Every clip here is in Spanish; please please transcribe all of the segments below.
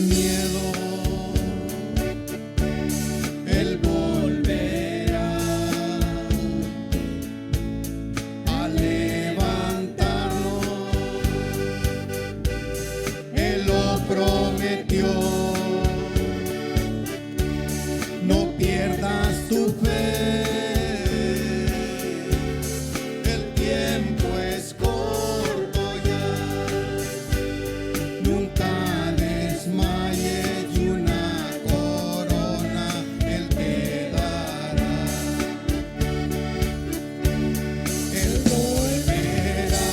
miedo, Él volverá a levantarnos. Él lo prometió. No pierdas tu fe. El tiempo es corto ya. Nunca desmayes y una corona Él te dará. Él volverá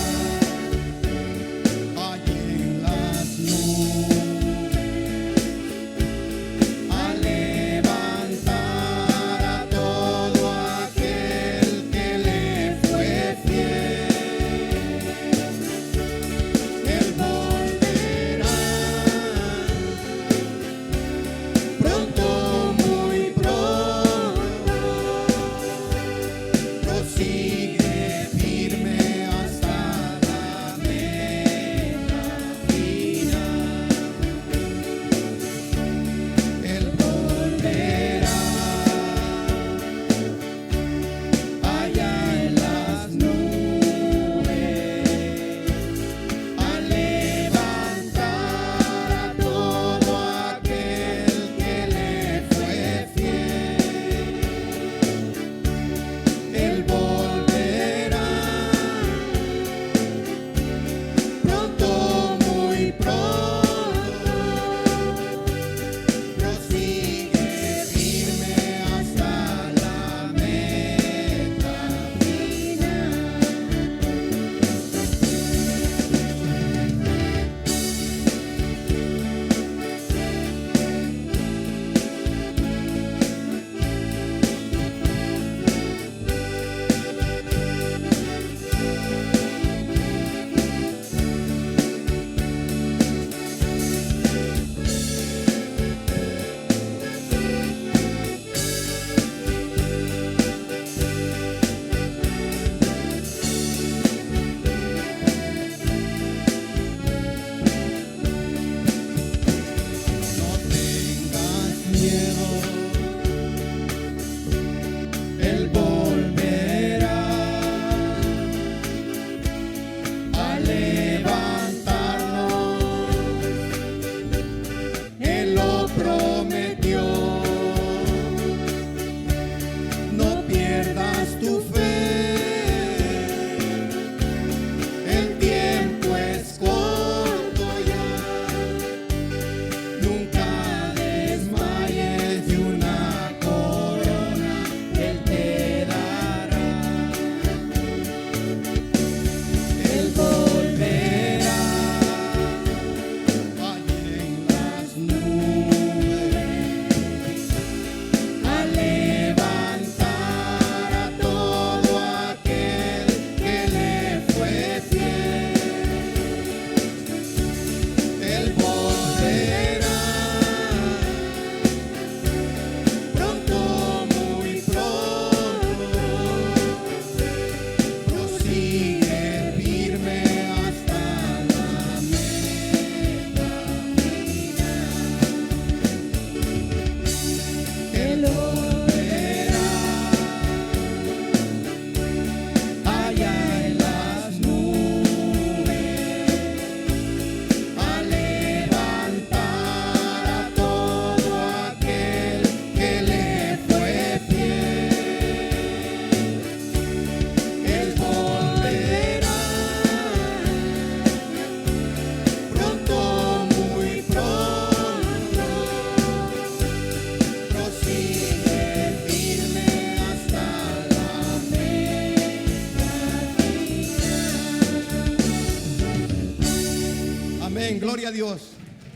allí en las nubes a levantar a todo aquel que le fue fiel. Él volverá pronto, muy pronto. Prosigue firme hasta la meta final. Él volverá allá en las nubes a levantar a todo aquel que le fue fiel. Él volverá pronto, muy pronto. Prosigue firme hasta la meta final. No tengas miedo, Él volverá a levantarnos. Él lo prometió. No pierdas tu fe. El tiempo es corto ya. Nunca desmayes y una corona Él te dará. Él volverá allí en las nubes a levantar a todo aquel que le fue fiel. Él volverá pronto, muy pronto. Prosigue firme hasta la meta final. Él volverá allá en las nubes a levantar a todo aquel que le fue fiel. Él volverá pronto, muy pronto. Prosigue firme hasta la meta final. Amén, gloria a Dios.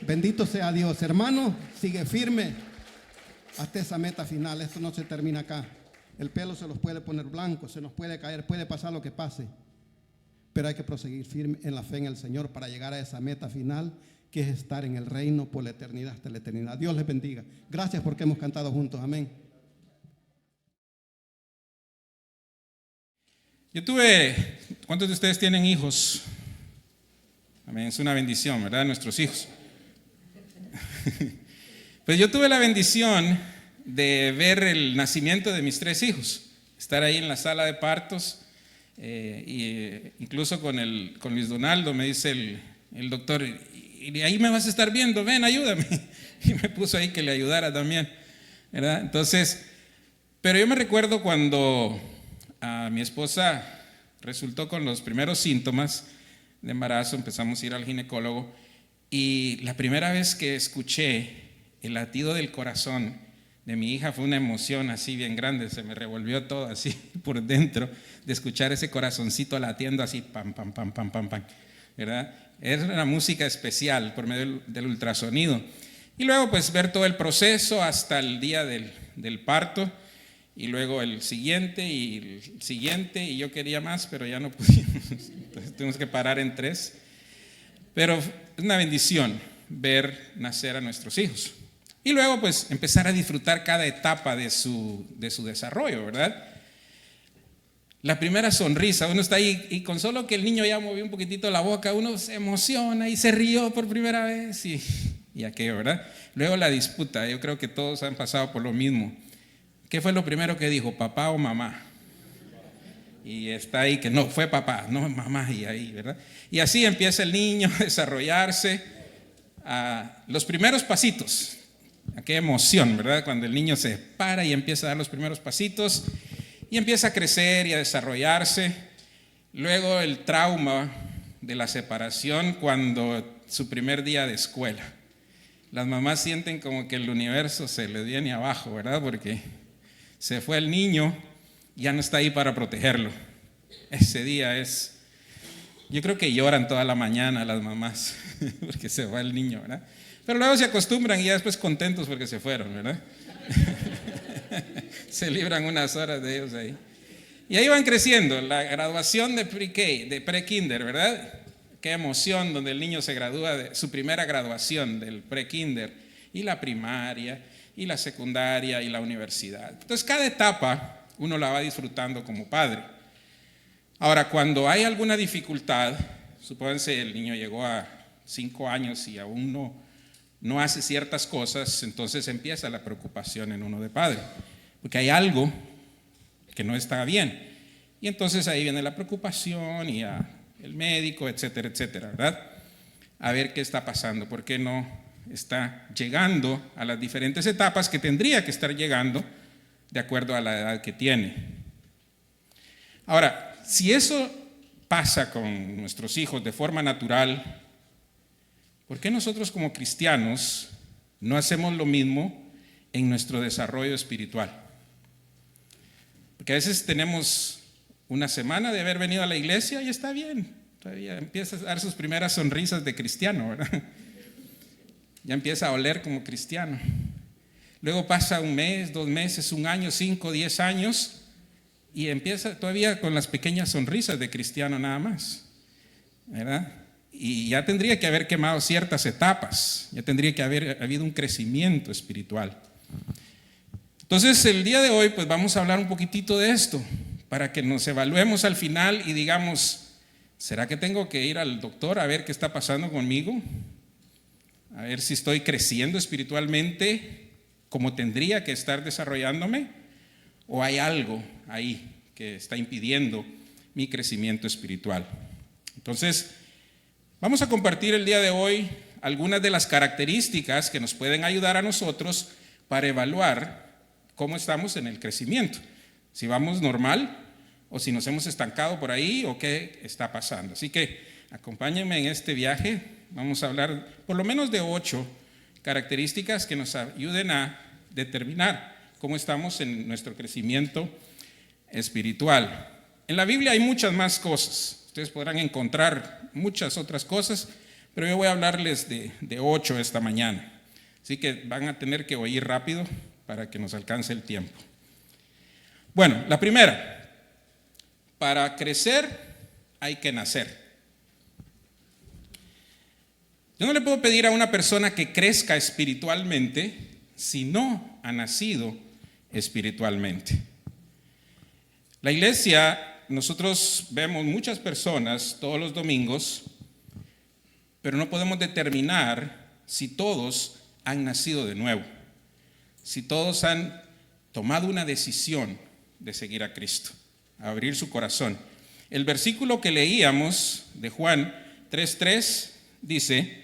Bendito sea Dios. Hermano, sigue firme hasta esa meta final. Esto no se termina acá. El pelo se los puede poner blanco, se nos puede caer, puede pasar lo que pase. Pero hay que proseguir firme en la fe en el Señor para llegar a esa meta final, que es estar en el reino por la eternidad, hasta la eternidad. Dios les bendiga. Gracias porque hemos cantado juntos. Amén. ¿Cuántos de ustedes tienen hijos? Amén, es una bendición, ¿verdad? Nuestros hijos. Pues yo tuve la bendición de ver el nacimiento de mis 3 hijos, estar ahí en la sala de partos, incluso con Luis Donaldo me dice el doctor, y ahí me vas a estar viendo, ven, ayúdame. Y me puso ahí que le ayudara también, ¿verdad? Entonces, pero yo me recuerdo cuando a mi esposa resultó con los primeros síntomas de embarazo, empezamos a ir al ginecólogo, y la primera vez que escuché el latido del corazón de mi hija fue una emoción así bien grande, se me revolvió todo así por dentro de escuchar ese corazoncito latiendo así, pam, pam, pam, pam, pam, pam, ¿verdad? Era una música especial por medio del ultrasonido. Y luego pues ver todo el proceso hasta el día del parto, y luego el siguiente, y yo quería más, pero ya no pudimos, entonces tuvimos que parar en 3. Pero es una bendición ver nacer a nuestros hijos. Y luego pues empezar a disfrutar cada etapa de su desarrollo, ¿verdad? La primera sonrisa, uno está ahí y con solo que el niño ya movió un poquitito la boca, uno se emociona y se rió por primera vez y aquello, ¿verdad? Luego la disputa, yo creo que todos han pasado por lo mismo. ¿Qué fue lo primero que dijo, papá o mamá? Y está ahí que no, fue papá, no mamá, y ahí, ¿verdad? Y así empieza el niño a desarrollarse, los primeros pasitos. Qué emoción, ¿verdad? Cuando el niño se para y empieza a dar los primeros pasitos y empieza a crecer y a desarrollarse. Luego el trauma de la separación cuando su primer día de escuela. Las mamás sienten como que el universo se les viene abajo, ¿verdad? Porque se fue el niño, ya no está ahí para protegerlo. Ese día yo creo que lloran toda la mañana las mamás porque se va el niño, ¿verdad? Pero luego se acostumbran y ya después contentos porque se fueron, ¿verdad? Se libran unas horas de ellos ahí. Y ahí van creciendo, la graduación de pre-K, de pre-kinder, ¿verdad? Qué emoción donde el niño se gradúa de su primera graduación del pre-kinder, y la primaria, y la secundaria, y la universidad. Entonces cada etapa uno la va disfrutando como padre. Ahora, cuando hay alguna dificultad, supónganse el niño llegó a 5 años y aún no hace ciertas cosas, entonces empieza la preocupación en uno de padre, porque hay algo que no está bien. Y entonces ahí viene la preocupación y el médico, etcétera, etcétera, ¿verdad? A ver qué está pasando, por qué no está llegando a las diferentes etapas que tendría que estar llegando de acuerdo a la edad que tiene. Ahora, si eso pasa con nuestros hijos de forma natural, ¿por qué nosotros como cristianos no hacemos lo mismo en nuestro desarrollo espiritual? Porque a veces tenemos una semana de haber venido a la iglesia y está bien, todavía empieza a dar sus primeras sonrisas de cristiano, ¿verdad? Ya empieza a oler como cristiano. Luego pasa 1 mes, 2 meses, 1 año, 5, 10 años y empieza todavía con las pequeñas sonrisas de cristiano nada más, ¿verdad? Y ya tendría que haber quemado ciertas etapas, ya tendría que haber habido un crecimiento espiritual. Entonces el día de hoy pues vamos a hablar un poquitito de esto, para que nos evaluemos al final y digamos, ¿será que tengo que ir al doctor a ver qué está pasando conmigo? A ver si estoy creciendo espiritualmente como tendría que estar desarrollándome, o hay algo ahí que está impidiendo mi crecimiento espiritual. Entonces, vamos a compartir el día de hoy algunas de las características que nos pueden ayudar a nosotros para evaluar cómo estamos en el crecimiento. Si vamos normal o si nos hemos estancado por ahí o qué está pasando. Así que acompáñenme en este viaje. Vamos a hablar por lo menos de 8 características que nos ayuden a determinar cómo estamos en nuestro crecimiento espiritual. En la Biblia hay muchas más cosas. Ustedes podrán encontrar muchas otras cosas, pero yo voy a hablarles de 8 esta mañana. Así que van a tener que oír rápido para que nos alcance el tiempo. Bueno, la primera, para crecer hay que nacer. Yo no le puedo pedir a una persona que crezca espiritualmente si no ha nacido espiritualmente. La iglesia, nosotros vemos muchas personas todos los domingos, pero no podemos determinar si todos han nacido de nuevo, si todos han tomado una decisión de seguir a Cristo, abrir su corazón. El versículo que leíamos de Juan 3:3 dice: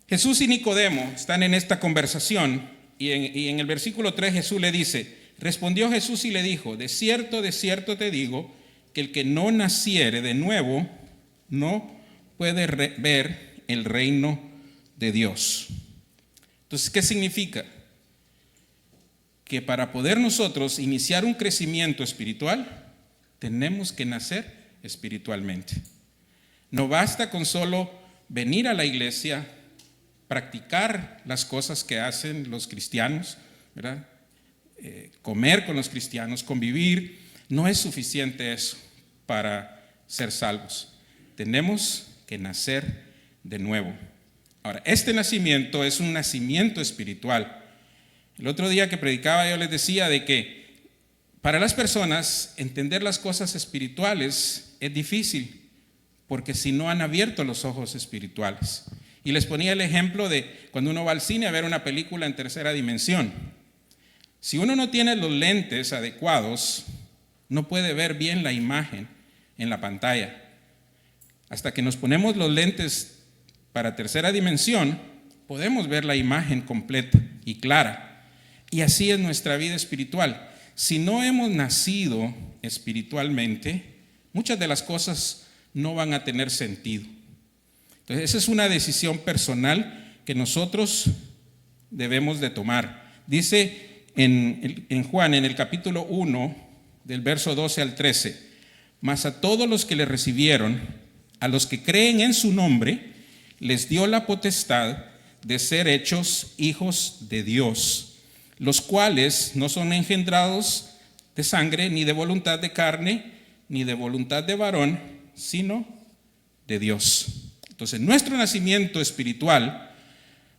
Jesús y Nicodemo están en esta conversación y en el versículo 3 Jesús le dice: respondió Jesús y le dijo, de cierto te digo, que el que no naciere de nuevo no puede ver el reino de Dios. Entonces, ¿qué significa? Que para poder nosotros iniciar un crecimiento espiritual, tenemos que nacer espiritualmente. No basta con solo venir a la iglesia, practicar las cosas que hacen los cristianos, ¿verdad? Comer con los cristianos, convivir. No es suficiente eso para ser salvos. Tenemos que nacer de nuevo. Ahora, este nacimiento es un nacimiento espiritual. El otro día que predicaba yo les decía de que para las personas entender las cosas espirituales es difícil, porque si no han abierto los ojos espirituales. Y les ponía el ejemplo de cuando uno va al cine a ver una película en tercera dimensión. Si uno no tiene los lentes adecuados, no puede ver bien la imagen en la pantalla. Hasta que nos ponemos los lentes para tercera dimensión, podemos ver la imagen completa y clara. Y así es nuestra vida espiritual. Si no hemos nacido espiritualmente, muchas de las cosas no van a tener sentido. Entonces, esa es una decisión personal que nosotros debemos de tomar. Dice en Juan, en el capítulo 1, del verso 12 al 13, mas a todos los que le recibieron, a los que creen en su nombre, les dio la potestad de ser hechos hijos de Dios, los cuales no son engendrados de sangre, ni de voluntad de carne, ni de voluntad de varón, sino de Dios. Entonces, nuestro nacimiento espiritual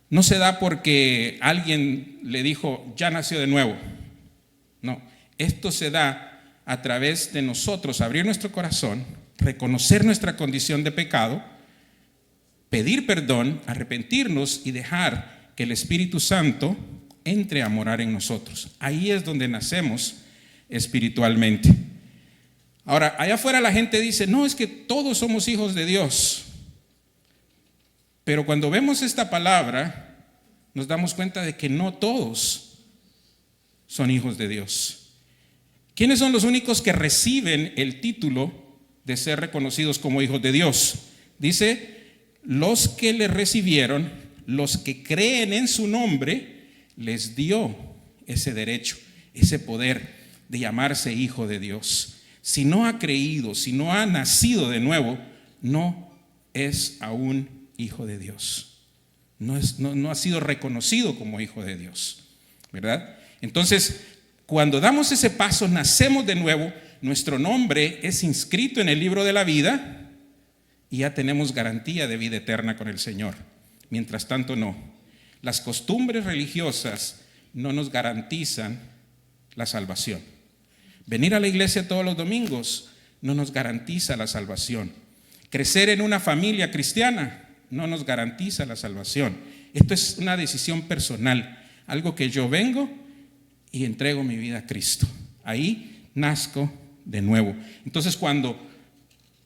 no se da porque alguien le dijo, ya nació de nuevo. No, esto se da a través de nosotros abrir nuestro corazón, reconocer nuestra condición de pecado, pedir perdón, arrepentirnos y dejar que el Espíritu Santo entre a morar en nosotros. Ahí es donde nacemos espiritualmente. Ahora, allá afuera la gente dice, no, es que todos somos hijos de Dios. Pero cuando vemos esta palabra, nos damos cuenta de que no todos son hijos de Dios. ¿Quiénes son los únicos que reciben el título de ser reconocidos como hijos de Dios? Dice, los que le recibieron, los que creen en su nombre, les dio ese derecho, ese poder de llamarse hijo de Dios. Si no ha creído, si no ha nacido de nuevo, no es aún hijo de Dios. No ha sido reconocido como hijo de Dios, ¿verdad? Entonces, cuando damos ese paso, nacemos de nuevo, nuestro nombre es inscrito en el libro de la vida y ya tenemos garantía de vida eterna con el Señor. Mientras tanto, no. Las costumbres religiosas no nos garantizan la salvación. Venir a la iglesia todos los domingos no nos garantiza la salvación. Crecer en una familia cristiana no nos garantiza la salvación. Esto es una decisión personal, algo que yo vengo y entrego mi vida a Cristo. Ahí nazco de nuevo. Entonces, cuando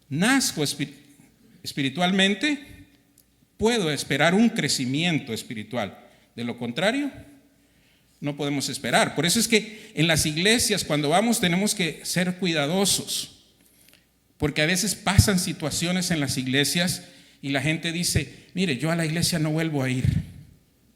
nazco espiritualmente, puedo esperar un crecimiento espiritual. De lo contrario, no podemos esperar. Por eso es que en las iglesias, cuando vamos, tenemos que ser cuidadosos, porque a veces pasan situaciones en las iglesias y la gente dice, mire, yo a la iglesia no vuelvo a ir,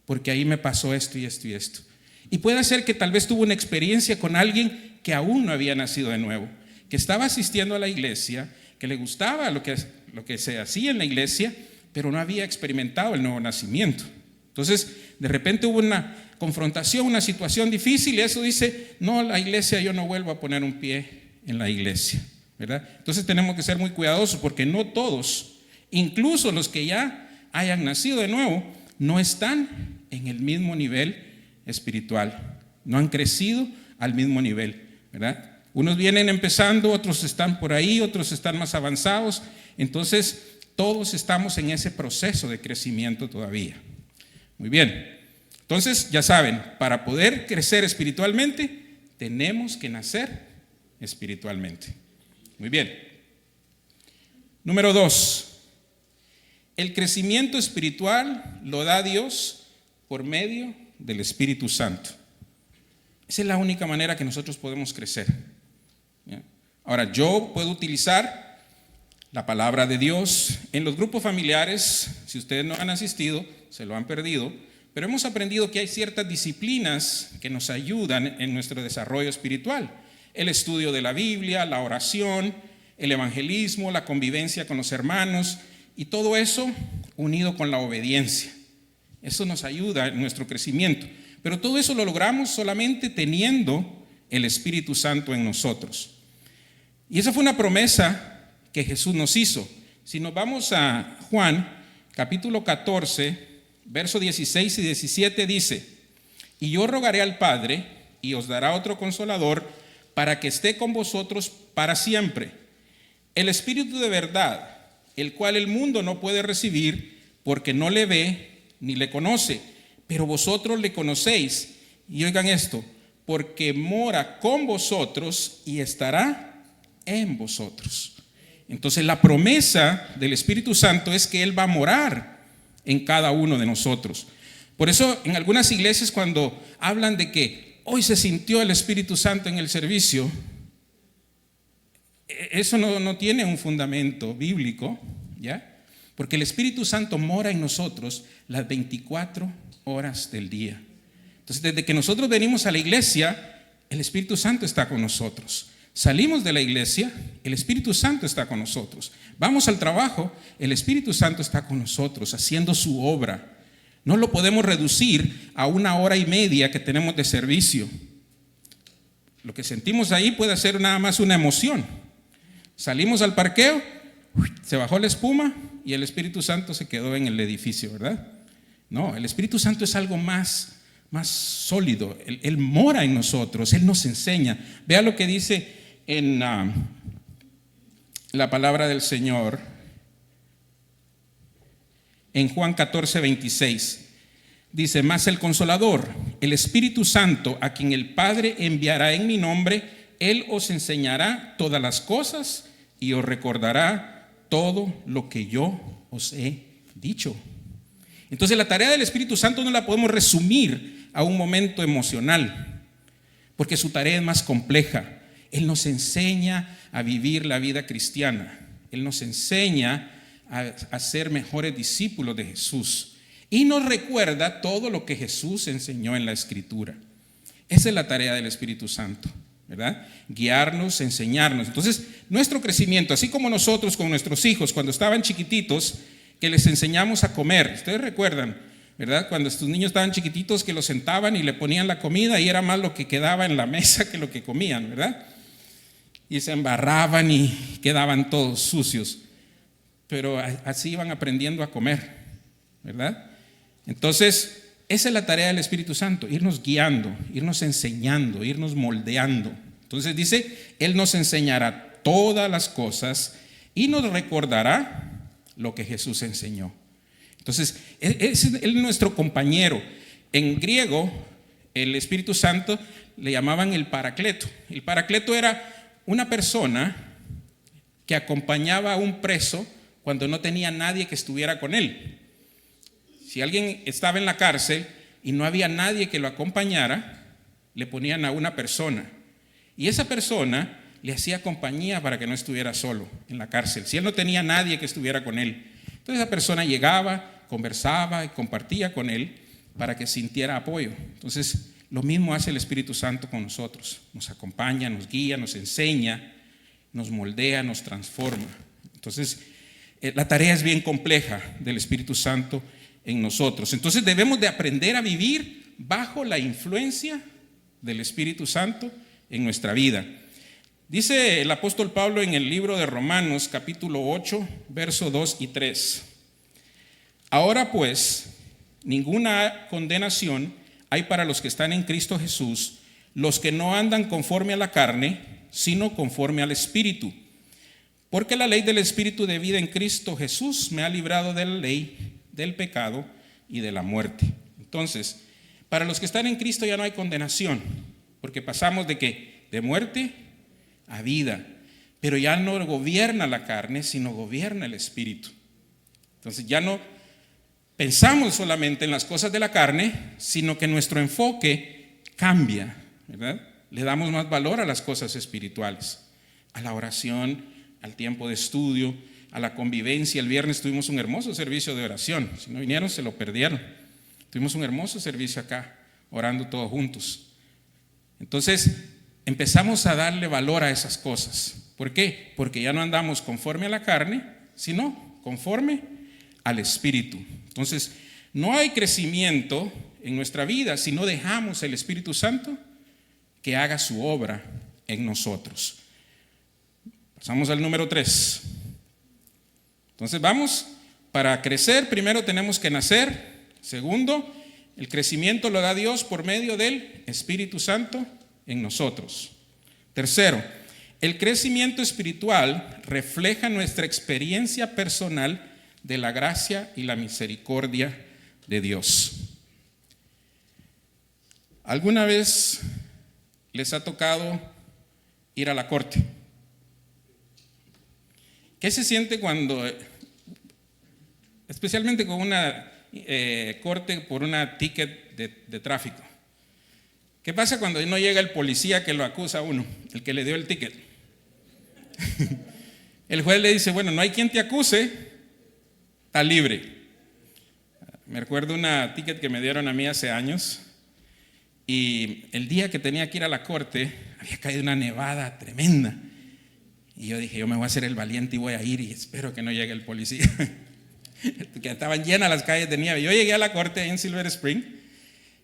porque ahí me pasó esto y esto y esto. Y puede ser que tal vez tuvo una experiencia con alguien que aún no había nacido de nuevo, que estaba asistiendo a la iglesia, que le gustaba lo que se hacía en la iglesia, pero no había experimentado el nuevo nacimiento. Entonces, de repente hubo una confrontación, una situación difícil, y eso dice, no, la iglesia, yo no vuelvo a poner un pie en la iglesia, ¿verdad? Entonces tenemos que ser muy cuidadosos, porque no todos, incluso los que ya hayan nacido de nuevo, no están en el mismo nivel espiritual, no han crecido al mismo nivel, ¿verdad? Unos vienen empezando, otros están por ahí, otros están más avanzados. Entonces todos estamos en ese proceso de crecimiento todavía. Muy bien. Entonces, ya saben, para poder crecer espiritualmente, tenemos que nacer espiritualmente. Muy bien. Número 2. El crecimiento espiritual lo da Dios por medio del Espíritu Santo. Esa es la única manera que nosotros podemos crecer. ¿Ya? Ahora, yo puedo utilizar la palabra de Dios en los grupos familiares. Si ustedes no han asistido, se lo han perdido, pero hemos aprendido que hay ciertas disciplinas que nos ayudan en nuestro desarrollo espiritual. El estudio de la Biblia, la oración, el evangelismo, la convivencia con los hermanos, y todo eso unido con la obediencia. Eso nos ayuda en nuestro crecimiento. Pero todo eso lo logramos solamente teniendo el Espíritu Santo en nosotros. Y esa fue una promesa que Jesús nos hizo. Si nos vamos a Juan, capítulo 14, versos 16 y 17, dice: y yo rogaré al Padre, y os dará otro Consolador, para que esté con vosotros para siempre. El Espíritu de verdad, el cual el mundo no puede recibir, porque no le ve ni le conoce, pero vosotros le conocéis. Y oigan esto: porque mora con vosotros y estará en vosotros. Entonces la promesa del Espíritu Santo es que Él va a morar en cada uno de nosotros. Por eso en algunas iglesias, cuando hablan de que hoy se sintió el Espíritu Santo en el servicio, eso no tiene un fundamento bíblico, ¿ya? Porque el Espíritu Santo mora en nosotros las 24 horas del día. Entonces, desde que nosotros venimos a la iglesia, el Espíritu Santo está con nosotros. Salimos de la iglesia, el Espíritu Santo está con nosotros. Vamos al trabajo, el Espíritu Santo está con nosotros, haciendo su obra. No lo podemos reducir a 1 hora y media que tenemos de servicio. Lo que sentimos ahí puede ser nada más una emoción. Salimos al parqueo, se bajó la espuma y el Espíritu Santo se quedó en el edificio, ¿verdad? No, el Espíritu Santo es algo más sólido. Él mora en nosotros, Él nos enseña. Vea lo que dice en la palabra del Señor en Juan 14, 26. Dice: mas el Consolador, el Espíritu Santo, a quien el Padre enviará en mi nombre, Él os enseñará todas las cosas y os recordará todo lo que yo os he dicho. Entonces la tarea del Espíritu Santo no la podemos resumir a un momento emocional, porque su tarea es más compleja. Él nos enseña a vivir la vida cristiana. Él nos enseña a ser mejores discípulos de Jesús. Y nos recuerda todo lo que Jesús enseñó en la Escritura. Esa es la tarea del Espíritu Santo, ¿verdad? Guiarnos, enseñarnos. Entonces, nuestro crecimiento, así como nosotros con nuestros hijos, cuando estaban chiquititos, que les enseñamos a comer. Ustedes recuerdan, ¿verdad? Cuando estos niños estaban chiquititos, que los sentaban y le ponían la comida y era más lo que quedaba en la mesa que lo que comían, ¿verdad? Y se embarraban y quedaban todos sucios. Pero así iban aprendiendo a comer, ¿verdad? Entonces, esa es la tarea del Espíritu Santo: irnos guiando, irnos enseñando, irnos moldeando. Entonces dice: Él nos enseñará todas las cosas y nos recordará lo que Jesús enseñó. Entonces, Él es nuestro compañero. En griego, el Espíritu Santo le llamaban el Paracleto. El Paracleto era una persona que acompañaba a un preso cuando no tenía nadie que estuviera con él. Si alguien estaba en la cárcel y no había nadie que lo acompañara, le ponían a una persona. Y esa persona le hacía compañía para que no estuviera solo en la cárcel, si él no tenía nadie que estuviera con él. Entonces esa persona llegaba, conversaba y compartía con él para que sintiera apoyo. Entonces lo mismo hace el Espíritu Santo con nosotros: nos acompaña, nos guía, nos enseña, nos moldea, nos transforma. Entonces la tarea es bien compleja del Espíritu Santo en nosotros. Entonces debemos de aprender a vivir bajo la influencia del Espíritu Santo en nuestra vida. Dice el apóstol Pablo en el libro de Romanos, capítulo 8, versos 2 y 3. Ahora pues, ninguna condenación hay para los que están en Cristo Jesús, los que no andan conforme a la carne, sino conforme al Espíritu. Porque la ley del Espíritu de vida en Cristo Jesús me ha librado de la ley, del pecado y de la muerte. Entonces, para los que están en Cristo ya no hay condenación, porque pasamos de ¿qué? De muerte a vida. Pero ya no gobierna la carne, sino gobierna el Espíritu. Entonces ya no pensamos solamente en las cosas de la carne, sino que nuestro enfoque cambia, ¿verdad? Le damos más valor a las cosas espirituales, a la oración, al tiempo de estudio, a la convivencia. El viernes tuvimos un hermoso servicio de oración. Si no vinieron, se lo perdieron. Tuvimos un hermoso servicio acá, orando todos juntos. Entonces, empezamos a darle valor a esas cosas. ¿Por qué? Porque ya no andamos conforme a la carne, sino conforme al Espíritu. Entonces, no hay crecimiento en nuestra vida si no dejamos el Espíritu Santo que haga su obra en nosotros. Pasamos al número 3. Entonces vamos, para crecer primero tenemos que nacer. Segundo, el crecimiento lo da Dios por medio del Espíritu Santo en nosotros. Tercero, el crecimiento espiritual refleja nuestra experiencia personal de la gracia y la misericordia de Dios. ¿Alguna vez les ha tocado ir a la corte? ¿Qué se siente cuando, especialmente con una corte por una ticket de tráfico? ¿Qué pasa cuando no llega el policía que lo acusa a uno, el que le dio el ticket? El juez le dice, bueno, no hay quien te acuse, está libre. Me recuerdo una ticket que me dieron a mí hace años, y el día que tenía que ir a la corte había caído una nevada tremenda. Y yo dije, yo me voy a hacer el valiente y voy a ir y espero que no llegue el policía. Que estaban llenas las calles de nieve. Yo llegué a la corte en Silver Spring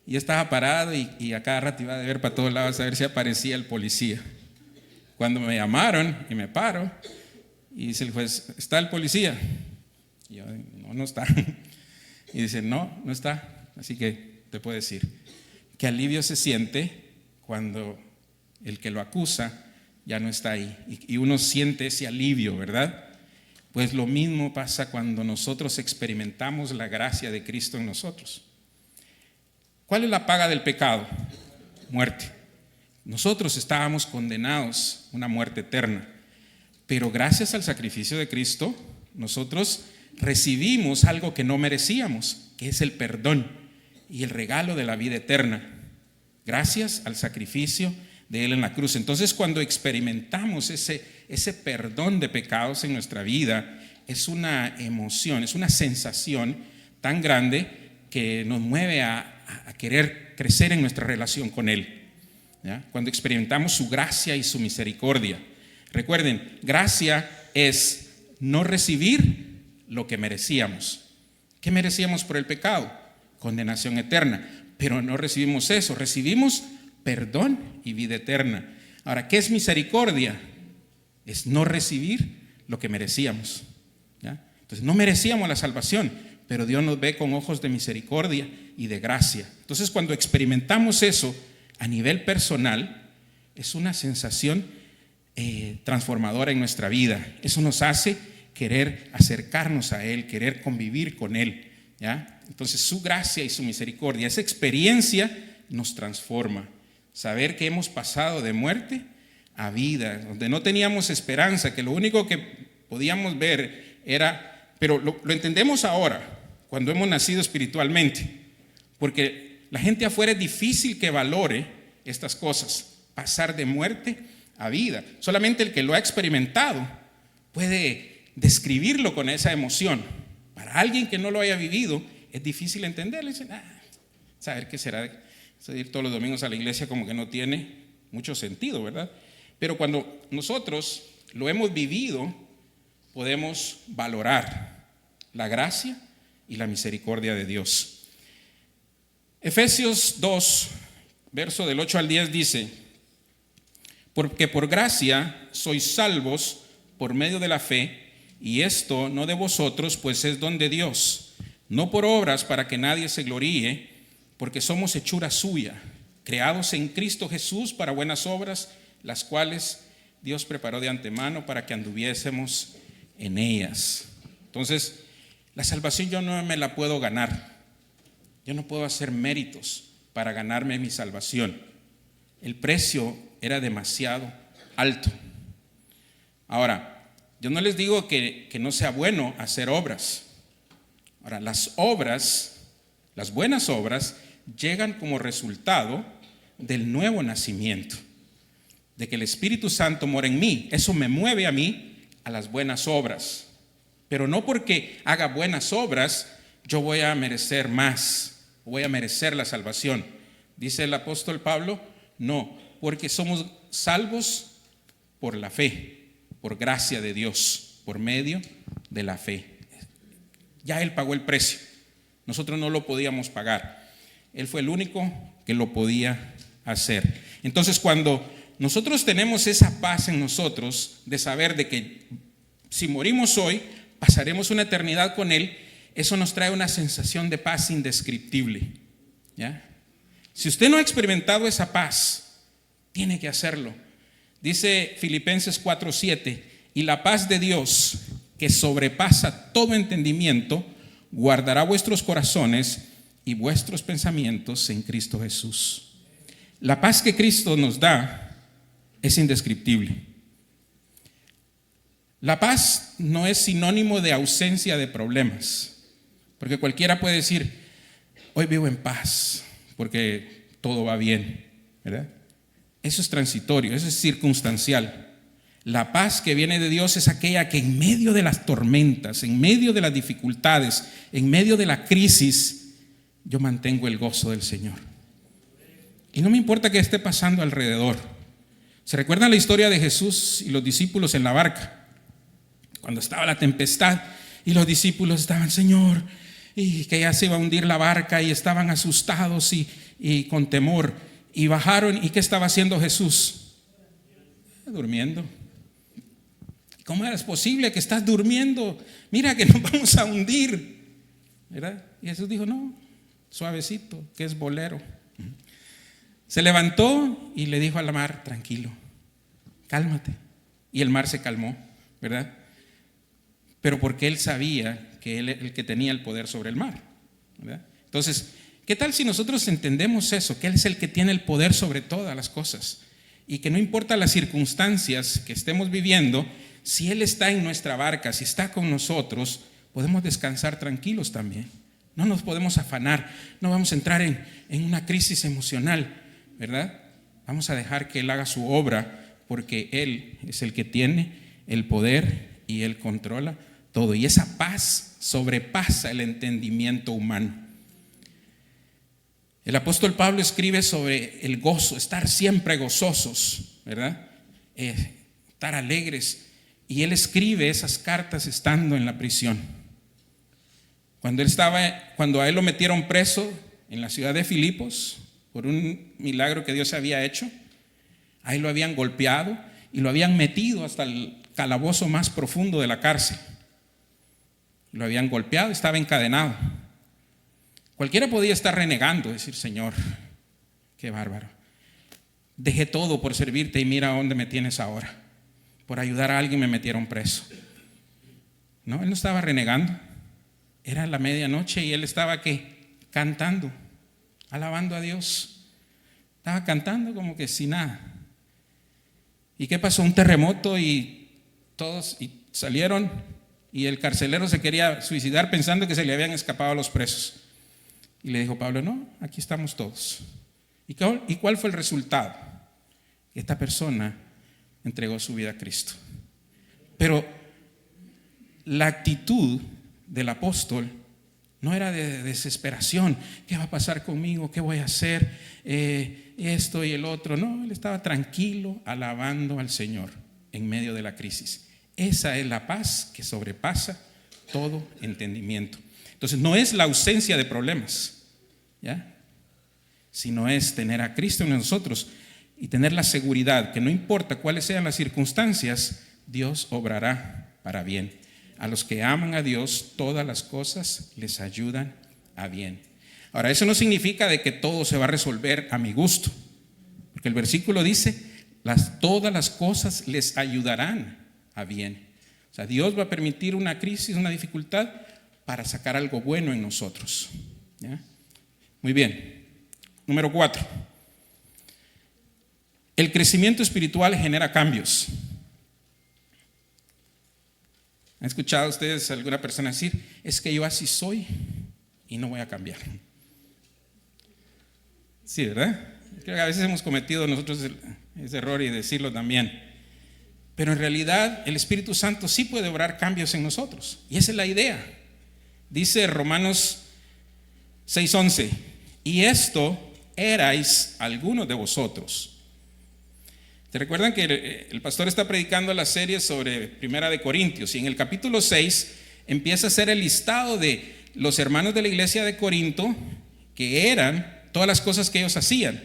y estaba parado y a cada rato iba a ver para todos lados a ver si aparecía el policía. Cuando me llamaron y me paro y dice el juez, ¿está el policía? Y yo, no está. Y dice, no está. Así que te puedo decir, qué alivio se siente cuando el que lo acusa ya no está ahí y uno siente ese alivio, ¿verdad? Pues lo mismo pasa cuando nosotros experimentamos la gracia de Cristo en nosotros. ¿Cuál es la paga del pecado? Muerte. Nosotros estábamos condenados a una muerte eterna, pero gracias al sacrificio de Cristo, nosotros recibimos algo que no merecíamos, que es el perdón y el regalo de la vida eterna, gracias al sacrificio de Él en la cruz. Entonces, cuando experimentamos ese perdón de pecados en nuestra vida, es una emoción, es una sensación tan grande que nos mueve a querer crecer en nuestra relación con Él, ¿ya? Cuando experimentamos su gracia y su misericordia. Recuerden, gracia es no recibir lo que merecíamos. ¿Qué merecíamos por el pecado? Condenación eterna. Pero no recibimos eso, recibimos perdón y vida eterna. Ahora, ¿qué es misericordia? Es no recibir lo que merecíamos, ¿ya? Entonces, no merecíamos la salvación, pero Dios nos ve con ojos de misericordia y de gracia. Entonces, cuando experimentamos eso a nivel personal, es una sensación transformadora en nuestra vida. Eso nos hace querer acercarnos a Él, querer convivir con Él, ¿ya? Entonces, su gracia y su misericordia, esa experiencia nos transforma. Saber que hemos pasado de muerte a vida, donde no teníamos esperanza, que lo único que podíamos ver era, pero lo entendemos ahora, cuando hemos nacido espiritualmente, porque la gente afuera es difícil que valore estas cosas, pasar de muerte a vida. Solamente el que lo ha experimentado puede describirlo con esa emoción. Para alguien que no lo haya vivido, es difícil entenderlo. Dicen, saber qué será ir todos los domingos a la iglesia como que no tiene mucho sentido, ¿verdad? Pero cuando nosotros lo hemos vivido, podemos valorar la gracia y la misericordia de Dios. Efesios 2, verso del 8 al 10 dice, porque por gracia sois salvos por medio de la fe, y esto no de vosotros, pues es don de Dios, no por obras para que nadie se gloríe, porque somos hechura suya, creados en Cristo Jesús para buenas obras, las cuales Dios preparó de antemano para que anduviésemos en ellas. Entonces, la salvación yo no me la puedo ganar. Yo no puedo hacer méritos para ganarme mi salvación. El precio era demasiado alto. Ahora, yo no les digo que no sea bueno hacer obras. Ahora, las buenas obras, llegan como resultado del nuevo nacimiento, de que el Espíritu Santo mora en mí. Eso me mueve a mí a las buenas obras. Pero no porque haga buenas obras, yo voy a merecer más, voy a merecer la salvación. Dice el apóstol Pablo, no, porque somos salvos por la fe, por gracia de Dios, por medio de la fe. Ya Él pagó el precio. Nosotros no lo podíamos pagar. Él fue el único que lo podía hacer. Entonces, cuando nosotros tenemos esa paz en nosotros de saber de que si morimos hoy, pasaremos una eternidad con Él, eso nos trae una sensación de paz indescriptible. ¿Ya? Si usted no ha experimentado esa paz, tiene que hacerlo. Dice Filipenses 4:7, y la paz de Dios, que sobrepasa todo entendimiento, guardará vuestros corazones y vuestros pensamientos en Cristo Jesús. La paz que Cristo nos da es indescriptible. La paz no es sinónimo de ausencia de problemas, porque cualquiera puede decir, hoy vivo en paz, porque todo va bien, ¿verdad? Eso es transitorio, eso es circunstancial. La paz que viene de Dios es aquella que en medio de las tormentas, en medio de las dificultades, en medio de la crisis, yo mantengo el gozo del Señor. Y no me importa qué esté pasando alrededor. ¿Se recuerdan la historia de Jesús y los discípulos en la barca? Cuando estaba la tempestad y los discípulos estaban, Señor, y que ya se iba a hundir la barca y estaban asustados y con temor. Y bajaron, ¿y qué estaba haciendo Jesús? Durmiendo. ¿Cómo es posible que estás durmiendo? Mira que nos vamos a hundir, ¿verdad? Y Jesús dijo, no, suavecito, que es bolero. Se levantó y le dijo a la mar, tranquilo, cálmate. Y el mar se calmó, ¿verdad? Pero porque él sabía que él el que tenía el poder sobre el mar, ¿verdad? Entonces, ¿qué tal si nosotros entendemos eso? Que Él es el que tiene el poder sobre todas las cosas y que no importa las circunstancias que estemos viviendo, si Él está en nuestra barca, si está con nosotros, podemos descansar tranquilos también. No nos podemos afanar, no vamos a entrar en una crisis emocional, ¿verdad? Vamos a dejar que Él haga su obra porque Él es el que tiene el poder y Él controla todo. Y esa paz sobrepasa el entendimiento humano. El apóstol Pablo escribe sobre el gozo, estar siempre gozosos, ¿verdad? Estar alegres. Y él escribe esas cartas estando en la prisión. Cuando a él lo metieron preso en la ciudad de Filipos por un milagro que Dios había hecho, ahí lo habían golpeado y lo habían metido hasta el calabozo más profundo de la cárcel. Lo habían golpeado, estaba encadenado. Cualquiera podía estar renegando, decir, Señor, qué bárbaro. Dejé todo por servirte y mira dónde me tienes ahora. Por ayudar a alguien me metieron preso. No, él no estaba renegando. Era la medianoche y él estaba ¿qué? Cantando, alabando a Dios. Estaba cantando como que sin nada. ¿Y qué pasó? Un terremoto y todos salieron y el carcelero se quería suicidar pensando que se le habían escapado a los presos. Y le dijo Pablo, no, aquí estamos todos. ¿Y cuál fue el resultado? Esta persona entregó su vida a Cristo. Pero la actitud del apóstol no era de desesperación. ¿Qué va a pasar conmigo? ¿Qué voy a hacer? Esto y el otro. No, él estaba tranquilo, alabando al Señor en medio de la crisis. Esa es la paz que sobrepasa todo entendimiento. Entonces no es la ausencia de problemas, ¿ya? Sino es tener a Cristo en nosotros y tener la seguridad que no importa cuáles sean las circunstancias, Dios obrará para bien. A los que aman a Dios, todas las cosas les ayudan a bien. Ahora, eso no significa de que todo se va a resolver a mi gusto, porque el versículo dice, todas las cosas les ayudarán a bien. O sea, Dios va a permitir una crisis, una dificultad, para sacar algo bueno en nosotros, ¿ya? Muy bien. Número 4. El crecimiento espiritual genera cambios. ¿Han escuchado ustedes a alguna persona decir, es que yo así soy y no voy a cambiar? Sí, ¿verdad? Creo que a veces hemos cometido nosotros ese error y decirlo también. Pero en realidad el Espíritu Santo sí puede obrar cambios en nosotros. Y esa es la idea. Dice Romanos 6:11, y esto erais algunos de vosotros. ¿Se recuerdan que el pastor está predicando la serie sobre Primera de Corintios? Y en el capítulo 6 empieza a hacer el listado de los hermanos de la iglesia de Corinto, que eran todas las cosas que ellos hacían.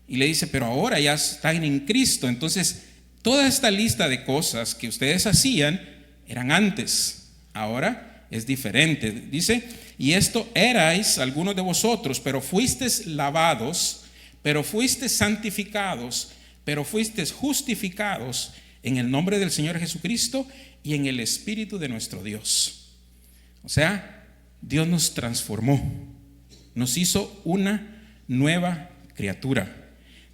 Y le dice, pero ahora ya están en Cristo. Entonces, toda esta lista de cosas que ustedes hacían eran antes. Ahora es diferente. Dice, y esto erais algunos de vosotros, pero fuisteis lavados, pero fuisteis santificados, pero fuisteis justificados en el nombre del Señor Jesucristo y en el Espíritu de nuestro Dios. O sea, Dios nos transformó, nos hizo una nueva criatura.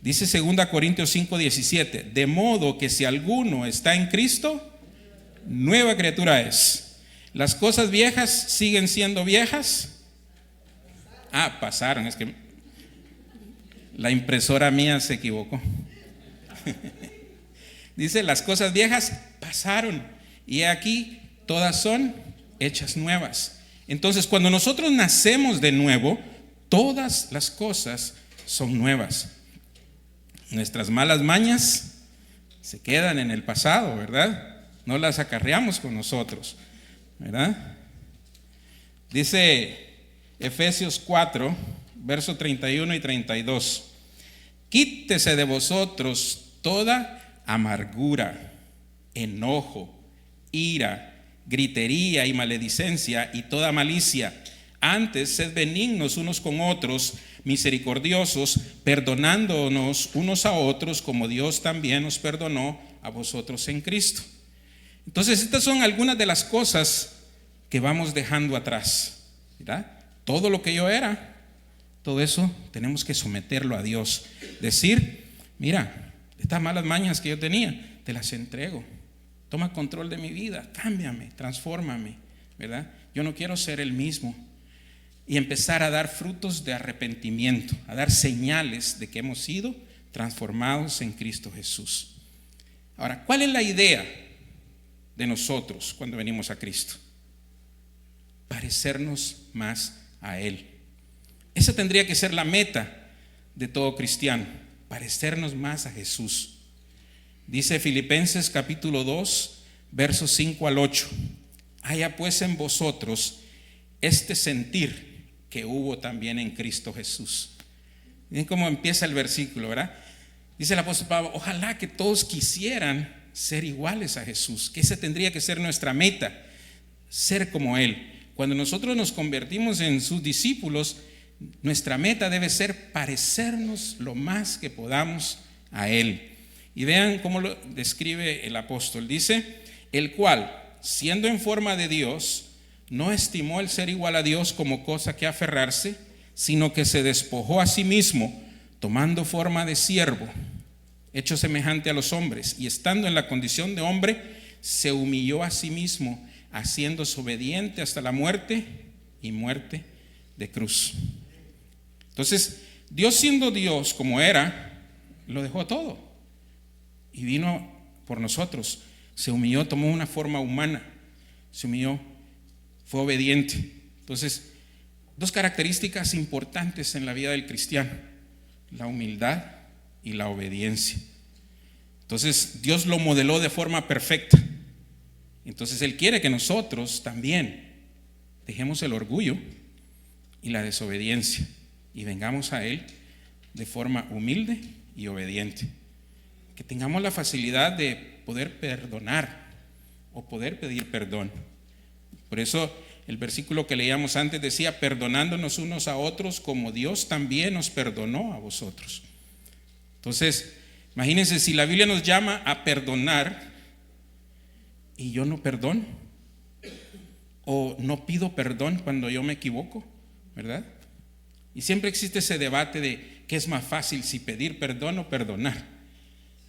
Dice 2 Corintios 5:17, de modo que si alguno está en Cristo, nueva criatura es. Las cosas viejas siguen siendo viejas. Pasaron, es que la impresora mía se equivocó. Dice, las cosas viejas pasaron y aquí todas son hechas nuevas. Entonces, cuando nosotros nacemos de nuevo, todas las cosas son nuevas. Nuestras malas mañas se quedan en el pasado, ¿verdad? No las acarreamos con nosotros, ¿verdad? Dice Efesios 4, versos 31 y 32. Quítese de vosotros toda amargura, enojo, ira, gritería y maledicencia y toda malicia. Antes, sed benignos unos con otros, misericordiosos, perdonándonos unos a otros, como Dios también os perdonó a vosotros en Cristo. Entonces, estas son algunas de las cosas que vamos dejando atrás, ¿verdad? Todo lo que yo era, todo eso tenemos que someterlo a Dios. Decir, mira, estas malas mañas que yo tenía, te las entrego. Toma control de mi vida, cámbiame, transfórmame, ¿verdad? Yo no quiero ser el mismo. Y empezar a dar frutos de arrepentimiento, a dar señales de que hemos sido transformados en Cristo Jesús. Ahora, ¿cuál es la idea de nosotros cuando venimos a Cristo? Parecernos más a Él. Esa tendría que ser la meta de todo cristiano, parecernos más a Jesús. Dice Filipenses capítulo 2, versos 5 al 8. Haya pues en vosotros este sentir que hubo también en Cristo Jesús. Miren cómo empieza el versículo, ¿verdad? Dice el apóstol Pablo, ojalá que todos quisieran ser iguales a Jesús, que esa tendría que ser nuestra meta, ser como Él. Cuando nosotros nos convertimos en sus discípulos, nuestra meta debe ser parecernos lo más que podamos a Él. Y vean cómo lo describe el apóstol. Dice, el cual, siendo en forma de Dios, no estimó el ser igual a Dios como cosa que aferrarse, sino que se despojó a sí mismo, tomando forma de siervo, hecho semejante a los hombres, y estando en la condición de hombre, se humilló a sí mismo, haciéndose obediente hasta la muerte y muerte de cruz. Entonces, Dios siendo Dios como era, lo dejó todo y vino por nosotros. Se humilló, tomó una forma humana, se humilló, fue obediente. Entonces, dos características importantes en la vida del cristiano: la humildad y la obediencia. Entonces, Dios lo modeló de forma perfecta. Entonces, Él quiere que nosotros también dejemos el orgullo y la desobediencia y vengamos a Él de forma humilde y obediente. Que tengamos la facilidad de poder perdonar o poder pedir perdón. Por eso el versículo que leíamos antes decía, perdonándonos unos a otros como Dios también nos perdonó a vosotros. Entonces, imagínense si la Biblia nos llama a perdonar y yo no perdono o no pido perdón cuando yo me equivoco, ¿verdad? Y siempre existe ese debate de qué es más fácil, si pedir perdón o perdonar.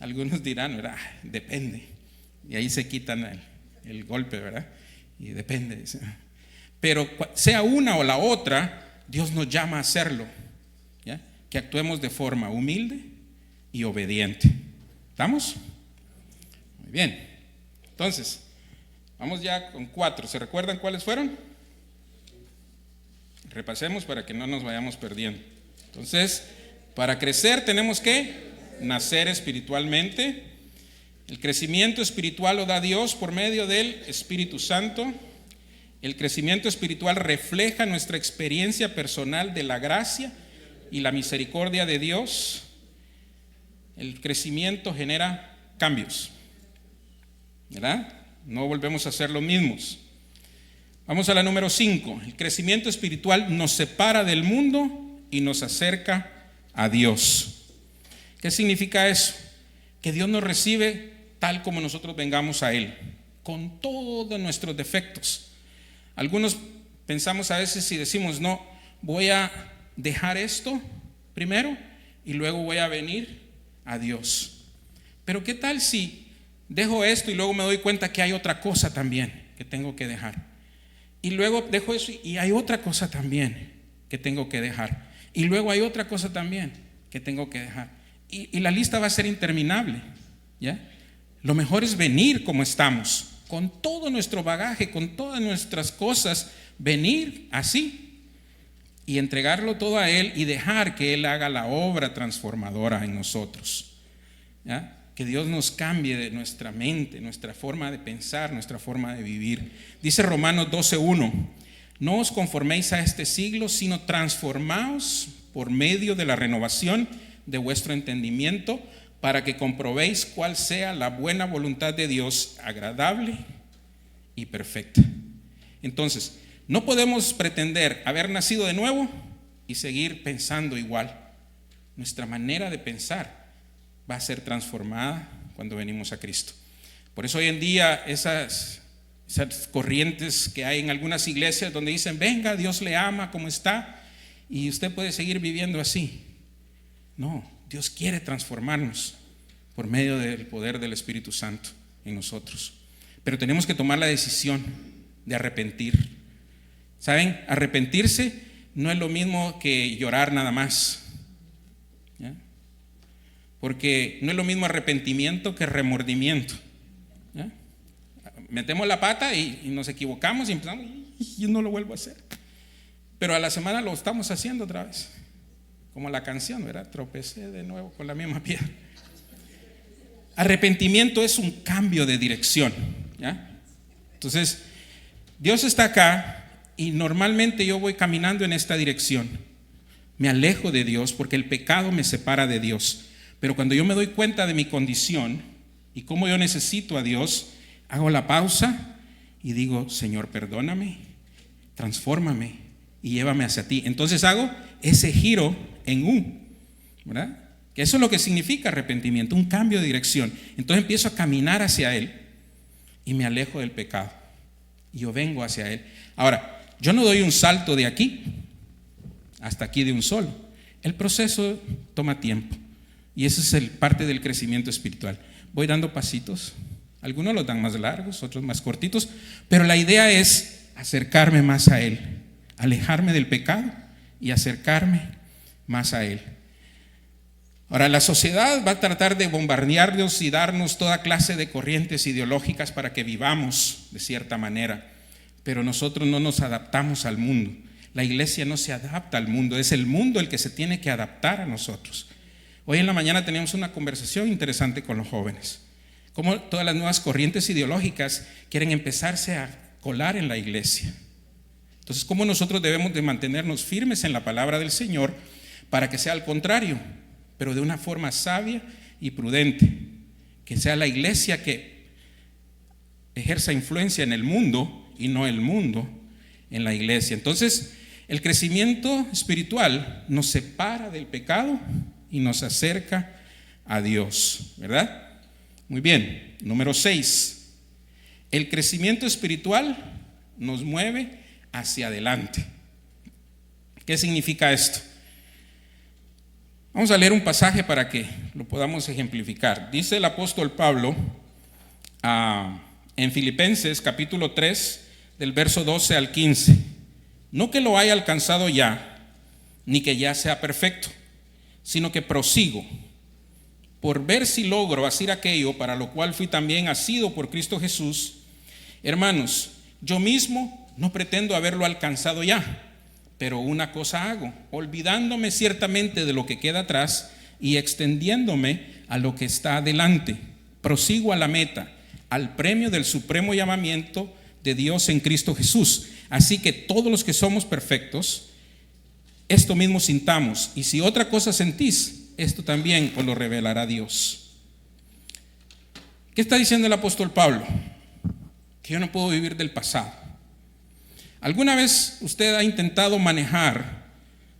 Algunos dirán, ¿verdad? Depende. Y ahí se quitan el golpe, ¿verdad? Y depende. Pero sea una o la otra, Dios nos llama a hacerlo, ¿ya? Que actuemos de forma humilde y obediente. ¿Estamos? Muy bien. Entonces, vamos ya con 4. ¿Se recuerdan cuáles fueron? Repasemos para que no nos vayamos perdiendo. Entonces, para crecer tenemos que nacer espiritualmente. El crecimiento espiritual lo da Dios por medio del Espíritu Santo. El crecimiento espiritual refleja nuestra experiencia personal de la gracia y la misericordia de Dios. El crecimiento genera cambios, ¿verdad? No volvemos a ser los mismos. Vamos a la número 5. El crecimiento espiritual nos separa del mundo y nos acerca a Dios. ¿Qué significa eso? Que Dios nos recibe tal como nosotros vengamos a Él, con todos nuestros defectos. Algunos pensamos a veces y decimos, no, voy a dejar esto primero y luego voy a venir a Dios. Pero ¿qué tal si dejo esto y luego me doy cuenta que hay otra cosa también que tengo que dejar? Y luego dejo eso y hay otra cosa también que tengo que dejar. Y luego hay otra cosa también que tengo que dejar. Y la lista va a ser interminable, ¿ya? Lo mejor es venir como estamos, con todo nuestro bagaje, con todas nuestras cosas, venir así y entregarlo todo a Él y dejar que Él haga la obra transformadora en nosotros, ¿ya? Que Dios nos cambie de nuestra mente, nuestra forma de pensar, nuestra forma de vivir. Dice Romanos 12:1, no os conforméis a este siglo, sino transformaos por medio de la renovación de vuestro entendimiento, para que comprobéis cuál sea la buena voluntad de Dios, agradable y perfecta. Entonces, no podemos pretender haber nacido de nuevo y seguir pensando igual. Nuestra manera de pensar va a ser transformada cuando venimos a Cristo. Por eso hoy en día esas corrientes que hay en algunas iglesias donde dicen, venga, Dios le ama como está y usted puede seguir viviendo así. No, Dios quiere transformarnos por medio del poder del Espíritu Santo en nosotros. Pero tenemos que tomar la decisión de arrepentir. ¿Saben? Arrepentirse no es lo mismo que llorar nada más, ¿ya? Porque no es lo mismo arrepentimiento que remordimiento, ¿ya? Metemos la pata y nos equivocamos y empezamos, y yo no lo vuelvo a hacer. Pero a la semana lo estamos haciendo otra vez. Como la canción, ¿verdad? Tropecé de nuevo con la misma piedra. Arrepentimiento es un cambio de dirección, ¿ya? Entonces, Dios está acá y normalmente yo voy caminando en esta dirección. Me alejo de Dios porque el pecado me separa de Dios. Pero cuando yo me doy cuenta de mi condición y cómo yo necesito a Dios, hago la pausa y digo, Señor, perdóname, transfórmame y llévame hacia ti. Entonces hago ese giro en U, ¿verdad? Que eso es lo que significa arrepentimiento, un cambio de dirección. Entonces empiezo a caminar hacia Él y me alejo del pecado. Y yo vengo hacia Él. Ahora, yo no doy un salto de aquí hasta aquí de un solo. El proceso toma tiempo. Y ese es parte del crecimiento espiritual. Voy dando pasitos. Algunos los dan más largos, otros más cortitos. Pero la idea es acercarme más a Él. Alejarme del pecado y acercarme más a Él. Ahora, la sociedad va a tratar de bombardearnos y darnos toda clase de corrientes ideológicas para que vivamos de cierta manera, pero nosotros no nos adaptamos al mundo. La iglesia no se adapta al mundo, es el mundo el que se tiene que adaptar a nosotros. Hoy en la mañana teníamos una conversación interesante con los jóvenes, cómo todas las nuevas corrientes ideológicas quieren empezarse a colar en la iglesia. Entonces, cómo nosotros debemos de mantenernos firmes en la palabra del Señor para que sea al contrario, pero de una forma sabia y prudente, que sea la iglesia que ejerza influencia en el mundo y no el mundo en la iglesia. Entonces, el crecimiento espiritual nos separa del pecado y nos acerca a Dios, ¿verdad? Muy bien, número 6. El crecimiento espiritual nos mueve hacia adelante. ¿Qué significa esto? Vamos a leer un pasaje para que lo podamos ejemplificar. Dice el apóstol Pablo en Filipenses capítulo 3, del verso 12 al 15. No que lo haya alcanzado ya, ni que ya sea perfecto, sino que prosigo por ver si logro hacer aquello para lo cual fui también asido por Cristo Jesús. Hermanos, yo mismo no pretendo haberlo alcanzado ya, pero una cosa hago, olvidándome ciertamente de lo que queda atrás y extendiéndome a lo que está adelante. Prosigo a la meta, al premio del supremo llamamiento de Dios en Cristo Jesús. Así que todos los que somos perfectos, esto mismo sintamos, y si otra cosa sentís, esto también os lo revelará Dios. ¿Qué está diciendo el apóstol Pablo? Que yo no puedo vivir del pasado. ¿Alguna vez usted ha intentado manejar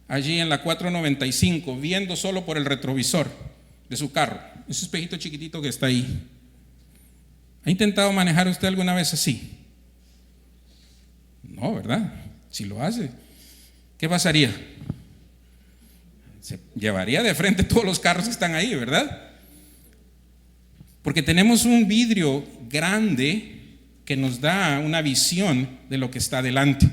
allí en la 495 viendo solo por el retrovisor de su carro, ese espejito chiquitito que está ahí? ¿Ha intentado manejar usted alguna vez así? No, ¿verdad? Si lo hace, ¿qué pasaría? Se llevaría de frente todos los carros que están ahí, ¿verdad? Porque tenemos un vidrio grande que nos da una visión de lo que está delante.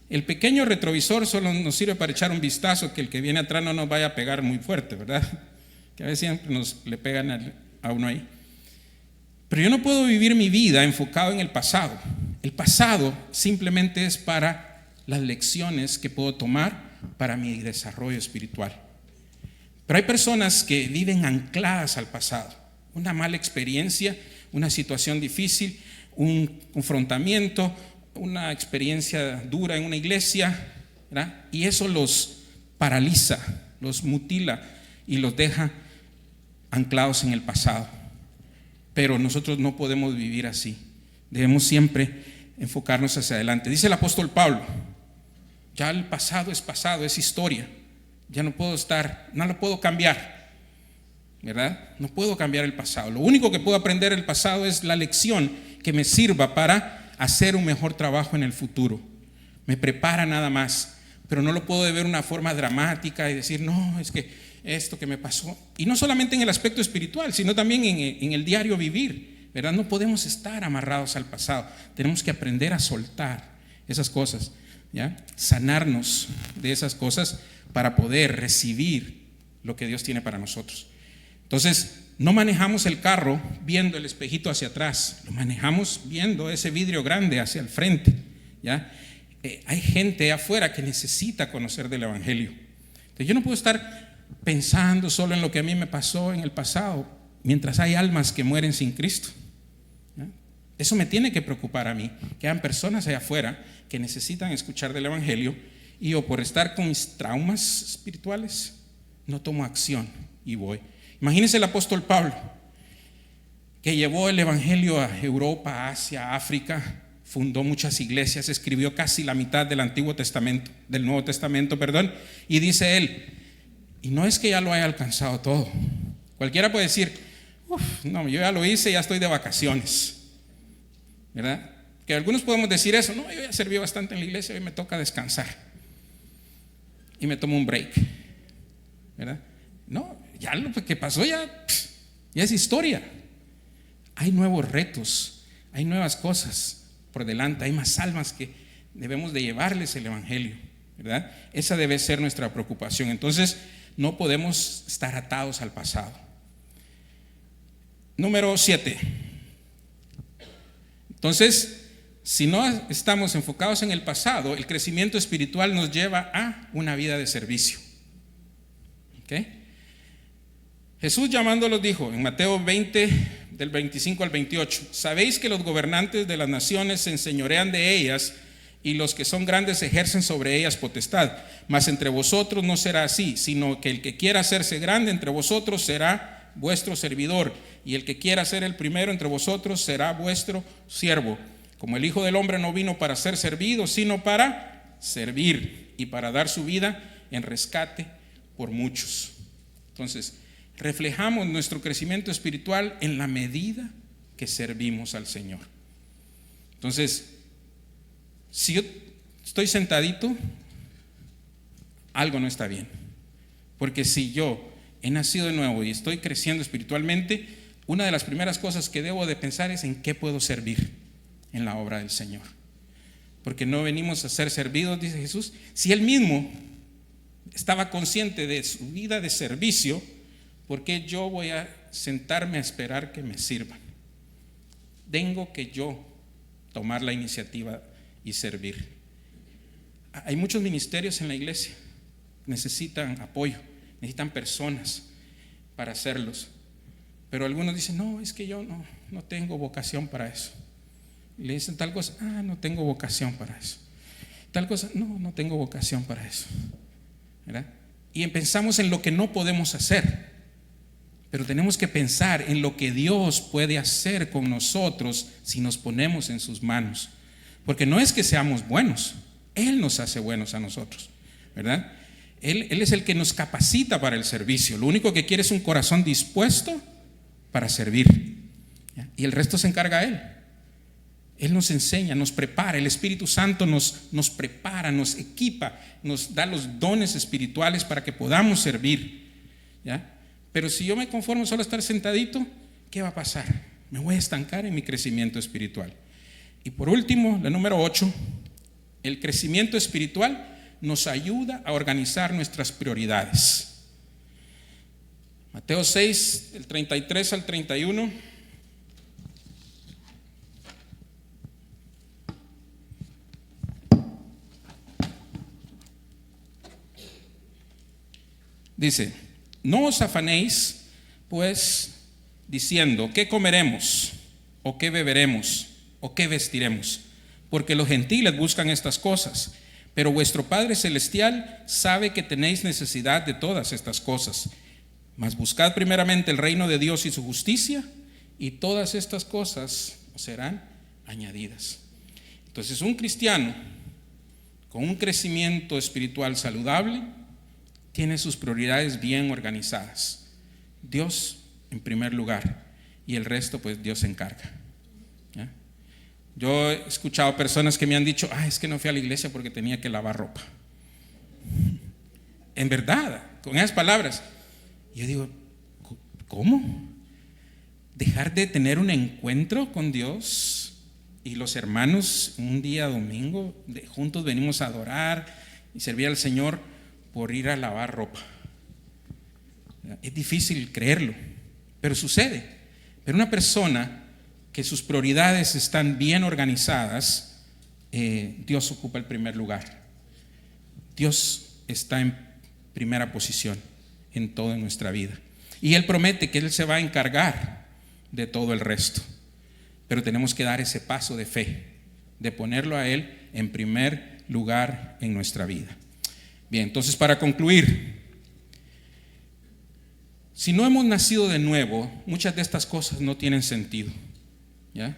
El pequeño retrovisor solo nos sirve para echar un vistazo, que el que viene atrás no nos vaya a pegar muy fuerte, ¿verdad? Que a veces siempre le pegan a uno ahí. Pero yo no puedo vivir mi vida enfocado en el pasado. El pasado simplemente es para las lecciones que puedo tomar para mi desarrollo espiritual. Pero hay personas que viven ancladas al pasado. Una mala experiencia, una situación difícil, un confrontamiento, una experiencia dura en una iglesia, ¿verdad? Y eso los paraliza, los mutila y los deja anclados en el pasado. Pero nosotros no podemos vivir así. Debemos siempre enfocarnos hacia adelante. Dice el apóstol Pablo, ya el pasado, es historia. Ya no lo puedo cambiar, ¿verdad? No puedo cambiar el pasado. Lo único que puedo aprender del pasado es la lección que me sirva para hacer un mejor trabajo en el futuro. Me prepara nada más, pero no lo puedo ver de una forma dramática y decir, no, es que esto que me pasó. Y no solamente en el aspecto espiritual, sino también en el diario vivir, ¿verdad? No podemos estar amarrados al pasado. Tenemos que aprender a soltar esas cosas, ¿ya? Sanarnos de esas cosas para poder recibir lo que Dios tiene para nosotros. Entonces, no manejamos el carro viendo el espejito hacia atrás, lo manejamos viendo ese vidrio grande hacia el frente, ¿ya? Hay gente afuera que necesita conocer del Evangelio. Entonces, yo no puedo estar pensando solo en lo que a mí me pasó en el pasado, mientras hay almas que mueren sin Cristo, ¿ya? Eso me tiene que preocupar a mí, que hayan personas allá afuera que necesitan escuchar del Evangelio, y yo por estar con mis traumas espirituales no tomo acción y voy. Imagínense el apóstol Pablo, que llevó el Evangelio a Europa, Asia, África, fundó muchas iglesias, escribió casi la mitad del Nuevo Testamento, y dice él, y no es que ya lo haya alcanzado todo. Cualquiera puede decir, no, yo ya lo hice, ya estoy de vacaciones, ¿verdad? Que algunos podemos decir eso, no, yo ya serví bastante en la iglesia, hoy me toca descansar y me tomo un break, ¿verdad? No, ya lo que pasó ya es historia. Hay nuevos retos, hay nuevas cosas por delante, hay más almas que debemos de llevarles el Evangelio, ¿verdad? Esa debe ser nuestra preocupación. Entonces, no podemos estar atados al pasado. Número 7. Entonces, si no estamos enfocados en el pasado, el crecimiento espiritual nos lleva a una vida de servicio. ¿Okay? Jesús llamándolos dijo en Mateo 20, del 25 al 28, sabéis que los gobernantes de las naciones se enseñorean de ellas y los que son grandes ejercen sobre ellas potestad, mas entre vosotros no será así, sino que el que quiera hacerse grande entre vosotros será vuestro servidor, y el que quiera ser el primero entre vosotros será vuestro siervo. Como el Hijo del Hombre no vino para ser servido, sino para servir y para dar su vida en rescate por muchos. Entonces, reflejamos nuestro crecimiento espiritual en la medida que servimos al Señor. Entonces, si yo estoy sentadito, algo no está bien. Porque si yo he nacido de nuevo y estoy creciendo espiritualmente, una de las primeras cosas que debo de pensar es en qué puedo servir en la obra del Señor. Porque no venimos a ser servidos, dice Jesús. Si Él mismo estaba consciente de su vida de servicio, ¿por qué yo voy a sentarme a esperar que me sirvan? Tengo que yo tomar la iniciativa y servir. Hay muchos ministerios en la iglesia, necesitan apoyo, necesitan personas para hacerlos. Pero algunos dicen, no, es que yo no tengo vocación para eso. Y le dicen tal cosa, no tengo vocación para eso. Tal cosa, no tengo vocación para eso. ¿Verdad? Y pensamos en lo que no podemos hacer. Pero tenemos que pensar en lo que Dios puede hacer con nosotros si nos ponemos en sus manos. Porque no es que seamos buenos, Él nos hace buenos a nosotros, ¿verdad? Él es el que nos capacita para el servicio. Lo único que quiere es un corazón dispuesto para servir. ¿Ya? Y el resto se encarga Él. Él nos enseña, nos prepara. El Espíritu Santo nos prepara, nos equipa, nos da los dones espirituales para que podamos servir. ¿Ya? Pero si yo me conformo solo a estar sentadito, ¿qué va a pasar? Me voy a estancar en mi crecimiento espiritual. Y por último, la número 8, el crecimiento espiritual nos ayuda a organizar nuestras prioridades. Mateo 6, del 33 al 31. Dice, no os afanéis, pues, diciendo, ¿qué comeremos? ¿O qué beberemos? ¿O qué vestiremos? Porque los gentiles buscan estas cosas, pero vuestro Padre Celestial sabe que tenéis necesidad de todas estas cosas. Mas buscad primeramente el reino de Dios y su justicia, y todas estas cosas os serán añadidas. Entonces, un cristiano con un crecimiento espiritual saludable tiene sus prioridades bien organizadas. Dios en primer lugar, y el resto pues Dios se encarga. ¿Ya? Yo he escuchado personas que me han dicho, es que no fui a la iglesia porque tenía que lavar ropa. En verdad, con esas palabras, yo digo, ¿cómo? Dejar de tener un encuentro con Dios y los hermanos un día domingo juntos venimos a adorar y servir al Señor por ir a lavar ropa. Es difícil creerlo, pero sucede. Pero una persona que sus prioridades están bien organizadas, Dios ocupa el primer lugar. Dios está en primera posición en toda nuestra vida. Y Él promete que Él se va a encargar de todo el resto. Pero tenemos que dar ese paso de fe, de ponerlo a Él en primer lugar en nuestra vida. Bien, entonces para concluir, si no hemos nacido de nuevo, muchas de estas cosas no tienen sentido, ¿ya?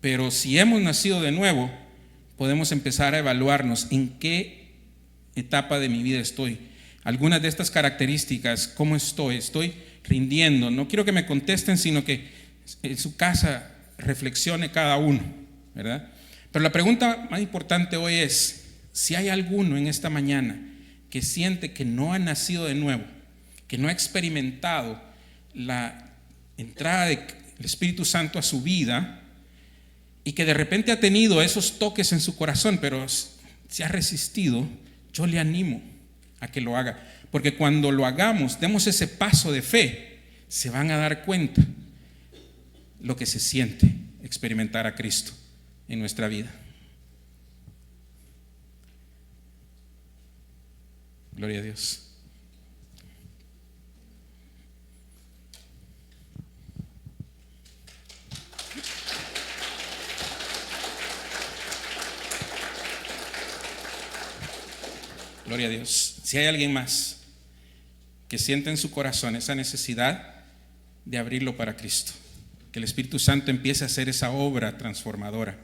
Pero si hemos nacido de nuevo, podemos empezar a evaluarnos en qué etapa de mi vida estoy. Algunas de estas características, ¿cómo estoy? ¿Estoy rindiendo? No quiero que me contesten, sino que en su casa reflexione cada uno, ¿verdad? Pero la pregunta más importante hoy es, si hay alguno en esta mañana que siente que no ha nacido de nuevo, que no ha experimentado la entrada del Espíritu Santo a su vida y que de repente ha tenido esos toques en su corazón, pero se ha resistido, yo le animo a que lo haga, porque cuando lo hagamos, demos ese paso de fe, se van a dar cuenta lo que se siente experimentar a Cristo en nuestra vida. Gloria a Dios. Gloria a Dios. Si hay alguien más que siente en su corazón esa necesidad de abrirlo para Cristo, que el Espíritu Santo empiece a hacer esa obra transformadora,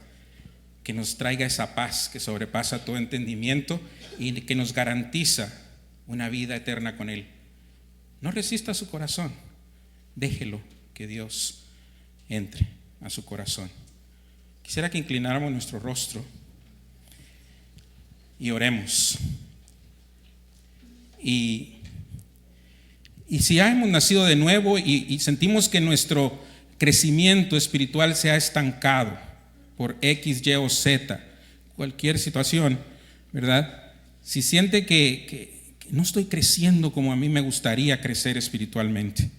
que nos traiga esa paz que sobrepasa todo entendimiento y que nos garantiza una vida eterna con Él. No resista su corazón, déjelo que Dios entre a su corazón. Quisiera que inclináramos nuestro rostro y oremos. Y Y si ya hemos nacido de nuevo y sentimos que nuestro crecimiento espiritual se ha estancado por X, Y o Z, cualquier situación, ¿verdad? Si siente que no estoy creciendo como a mí me gustaría crecer espiritualmente,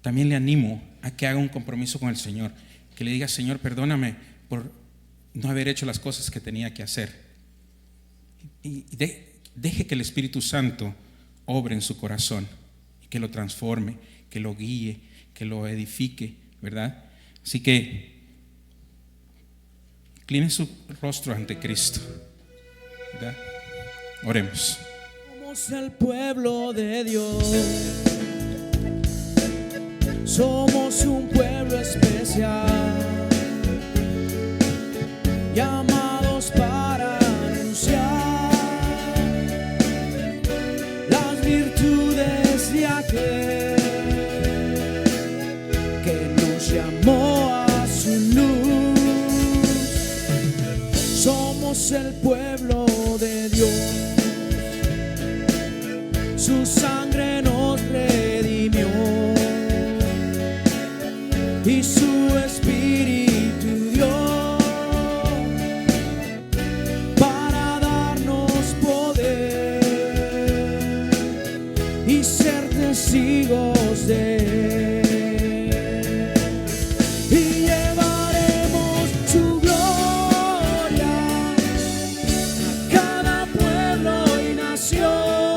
también le animo a que haga un compromiso con el Señor, que le diga: Señor, perdóname por no haber hecho las cosas que tenía que hacer. Y deje que el Espíritu Santo obre en su corazón y que lo transforme, que lo guíe, que lo edifique, ¿verdad? Así que incline su rostro ante Cristo, ¿verdad? Oremos. Somos el pueblo de Dios, somos un pueblo especial, llamados para anunciar las virtudes de aquel que nos llamó a su luz. Somos el pueblo de Dios, su sangre nos redimió y su Espíritu dio para darnos poder y ser testigos de Él. Y llevaremos su gloria a cada pueblo y nación,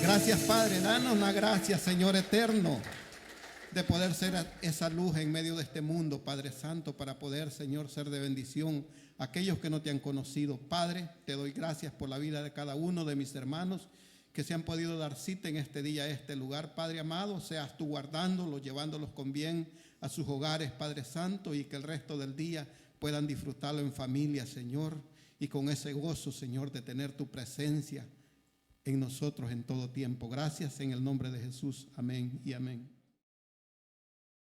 Gracias, Padre. Danos la gracia, Señor eterno, de poder ser esa luz en medio de este mundo, Padre Santo, para poder, Señor, ser de bendición a aquellos que no te han conocido. Padre, te doy gracias por la vida de cada uno de mis hermanos que se han podido dar cita en este día, este lugar. Padre amado, seas tú guardándolos, llevándolos con bien a sus hogares, Padre Santo, y que el resto del día puedan disfrutarlo en familia, Señor, y con ese gozo, Señor, de tener tu presencia en nosotros en todo tiempo. Gracias en el nombre de Jesús. Amén y amén.